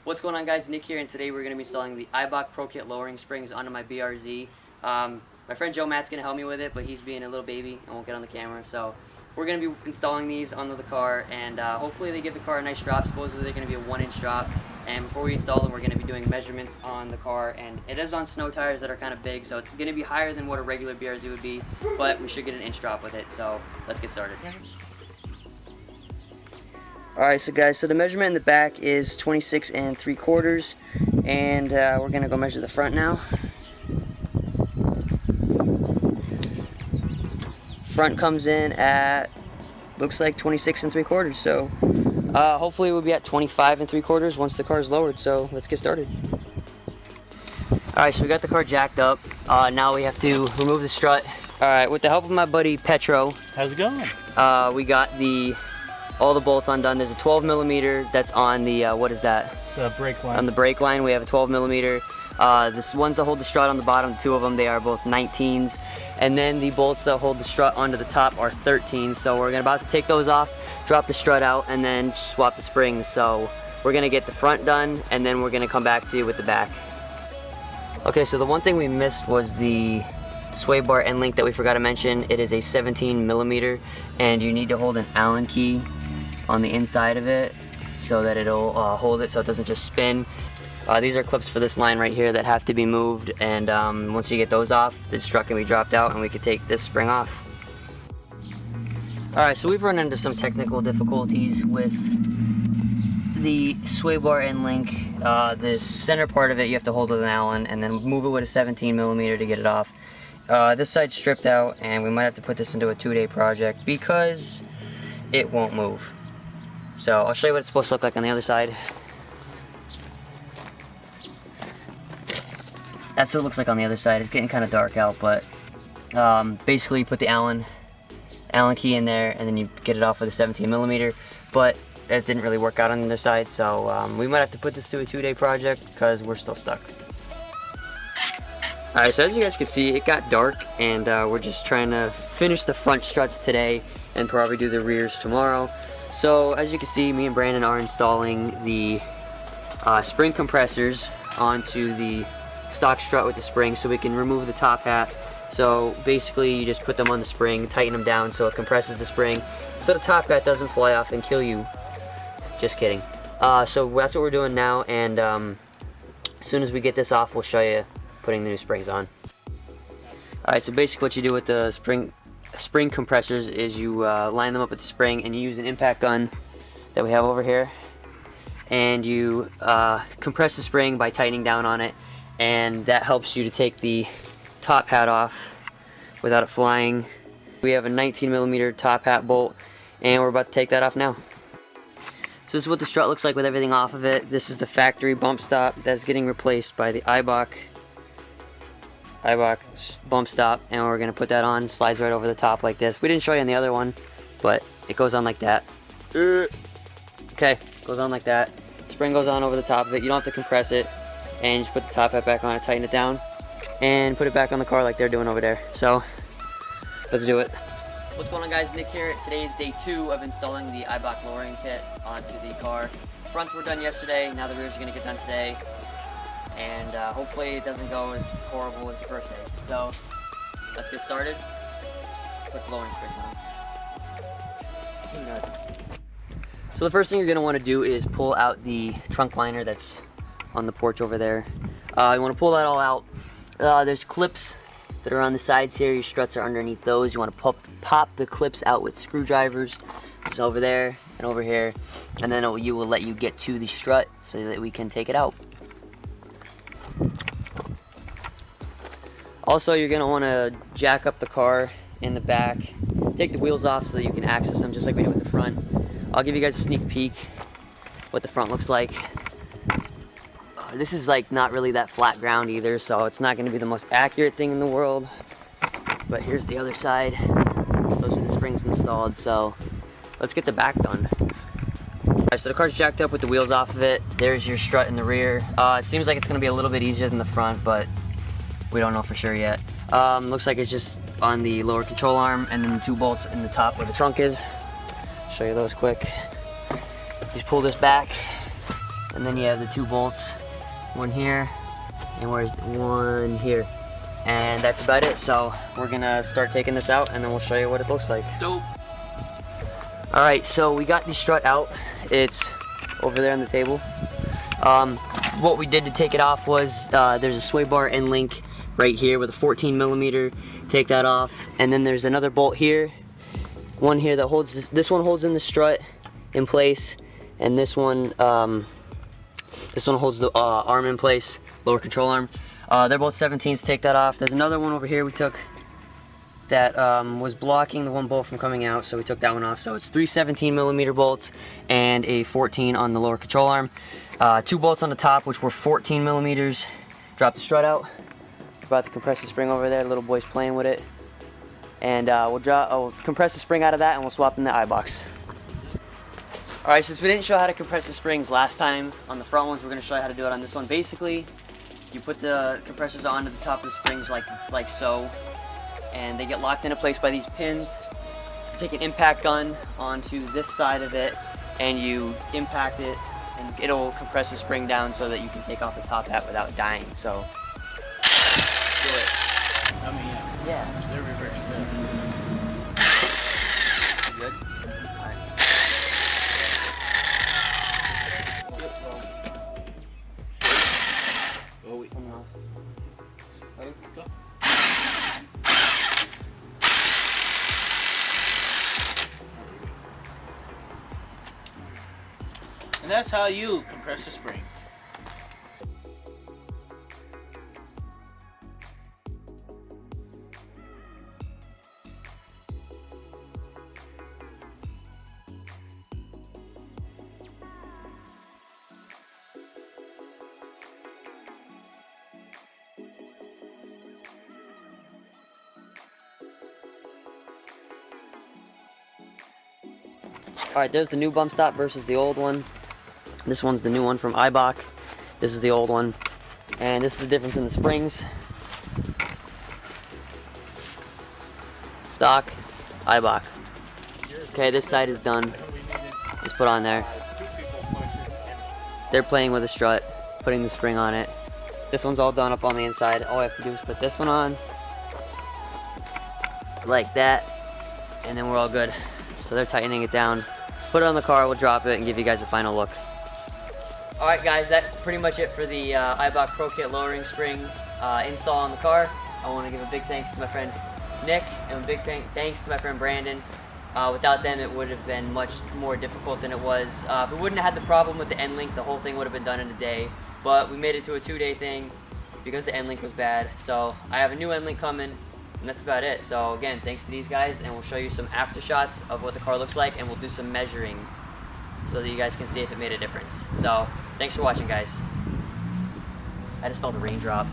What's going on, guys? Nick here, and today we're going to be installing the Eibach Pro Kit lowering springs onto my BRZ. My friend Joe Matt's going to help me with it, but he's being a little baby and won't get on the camera. So we're going to be installing these onto the car, and hopefully they give the car a nice drop. Supposedly they're going to be a 1-inch drop. And before we install them, we're going to be doing measurements on the car, and it is on snow tires that are kind of big, so it's going to be higher than what a regular BRZ would be, but we should get an inch drop with it. So let's get started. Alright, so guys, the measurement in the back is 26 3/4, and we're going to go measure the front now. Front comes in at, looks like 26 3/4, so hopefully we'll be at 25 3/4 once the car is lowered, so let's get started. Alright, so we got the car jacked up. Now we have to remove the strut. Alright, with the help of my buddy Petro. How's it going? We got all the bolts undone. There's a 12mm that's on the, what is that? The brake line. On the brake line, we have a 12mm. This ones that hold the strut on the bottom, two of them, they are both 19s. And then the bolts that hold the strut onto the top are 13s. So we're about to take those off, drop the strut out, and then swap the springs. So we're gonna get the front done, and then we're gonna come back to you with the back. Okay, so the one thing we missed was the sway bar end link that we forgot to mention. It is a 17mm, and you need to hold an Allen key on the inside of it so that it'll hold it so it doesn't just spin. These are clips for this line right here that have to be moved, and once you get those off, the strut can be dropped out and we can take this spring off. Alright, so we've run into some technical difficulties with the sway bar end link. The center part of it you have to hold with an Allen and then move it with a 17mm to get it off. This side's stripped out, and we might have to put this into a 2-day project because it won't move. So I'll show you what it's supposed to look like on the other side. That's what it looks like on the other side. It's getting kind of dark out, but basically you put the Allen key in there, and then you get it off with a 17mm. But that didn't really work out on the other side, so we might have to put this to a 2-day project because we're still stuck. Alright, so as you guys can see, it got dark, and we're just trying to finish the front struts today and probably do the rears tomorrow. So as you can see, me and Brandon are installing the spring compressors onto the stock strut with the spring so we can remove the top hat. So basically you just put them on the spring, tighten them down so it compresses the spring so the top hat doesn't fly off and kill you. Just kidding. So that's what we're doing now, and as soon as we get this off, we'll show you putting the new springs on. Alright, so basically what you do with the spring compressors is you line them up with the spring, and you use an impact gun that we have over here, and you compress the spring by tightening down on it, and that helps you to take the top hat off without it flying. We have a 19mm top hat bolt, and we're about to take that off now. So this is what the strut looks like with everything off of it. This is the factory bump stop that's getting replaced by the Eibach bump stop, and we're gonna put that on. Slides right over the top like this. We didn't show you on the other one, but it goes on like that. Okay, goes on like that. Spring goes on over the top of it. You don't have to compress it, and you just put the top hat back on it, tighten it down, and put it back on the car like they're doing over there. So let's do it. What's going on, guys? Nick here. Today is day 2 of installing the Eibach lowering kit onto the car. Fronts were done yesterday. Now the rears are gonna get done today. And hopefully it doesn't go as horrible as the first day. So let's get started. Put the lowering springs on. Nuts. So the first thing you're going to want to do is pull out the trunk liner that's on the porch over there. You want to pull that all out. There's clips that are on the sides here. Your struts are underneath those. You want to pop the clips out with screwdrivers. It's over there and over here, and then you will let you get to the strut so that we can take it out. Also, you're going to want to jack up the car in the back, take the wheels off so that you can access them just like we did with the front. I'll give you guys a sneak peek what the front looks like. This is like not really that flat ground either, so it's not going to be the most accurate thing in the world. But here's the other side. Those are the springs installed, so let's get the back done. Alright, so the car's jacked up with the wheels off of it. There's your strut in the rear. It seems like it's going to be a little bit easier than the front, but we don't know for sure yet. Looks like it's just on the lower control arm, and then the 2 bolts in the top where the trunk is. Show you those quick. Just pull this back, and and then you have the 2 bolts, one here, and where's one here, and that's about it. So we're gonna start taking this out, and then we'll show you what it looks like. Dope. All right, so we got the strut out. It's over there on the table. What we did to take it off was there's a sway bar end link right here with a 14mm. Take that off, and then there's another bolt here, one here that holds this one holds in the strut in place, and this one holds the arm in place, lower control arm. They're both 17s. Take that off. There's another one over here we took that was blocking the one bolt from coming out, so we took that one off. So it's 3 17mm bolts and a 14 on the lower control arm. 2 bolts on the top, which were 14mm. Drop the strut out. About the compressor spring over there, the little boy's playing with it. And we'll compress the spring out of that, and we'll swap in the Eibachs. Alright, since we didn't show how to compress the springs last time on the front ones, we're going to show you how to do it on this one. Basically, you put the compressors onto the top of the springs like so, and they get locked into place by these pins. You take an impact gun onto this side of it, and you impact it, and it'll compress the spring down so that you can take off the top hat without dying. So, do it. I mean, Yeah. they're reversed there. Good? Alright. Oh, wait. Ready? Go. And that's how you compress the spring. Alright, there's the new bump stop versus the old one. This one's the new one from Eibach. This is the old one. And this is the difference in the springs. Stock, Eibach. Okay, this side is done. Just put on there. They're playing with a strut, putting the spring on it. This one's all done up on the inside. All I have to do is put this one on, like that, and then we're all good. So they're tightening it down. Put it on the car, we'll drop it and give you guys a final look. Alright guys, that's pretty much it for the Eibach Pro Kit lowering spring install on the car. I want to give a big thanks to my friend Nick and a big thanks to my friend Brandon. Without them, it would have been much more difficult than it was. If we wouldn't have had the problem with the end link, the whole thing would have been done in a day. But we made it to a 2-day thing because the end link was bad. So I have a new end link coming, and that's about it. So again, thanks to these guys, and we'll show you some after shots of what the car looks like, and we'll do some measuring so that you guys can see if it made a difference. So thanks for watching, guys. I just felt a raindrop.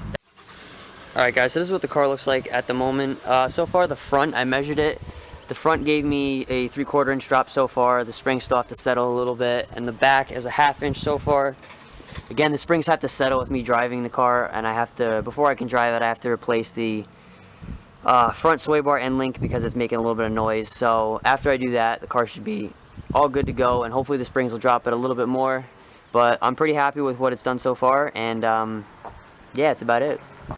Alright guys, so this is what the car looks like at the moment. So far the front, I measured it. The front gave me a 3/4 inch drop so far. The springs still have to settle a little bit, and the back is a 1/2 inch so far. Again, the springs have to settle with me driving the car, and I have to, before I can drive it, I have to replace the front sway bar end link because it's making a little bit of noise. So after I do that, the car should be all good to go, and hopefully the springs will drop it a little bit more. But I'm pretty happy with what it's done so far, and yeah, that's about it.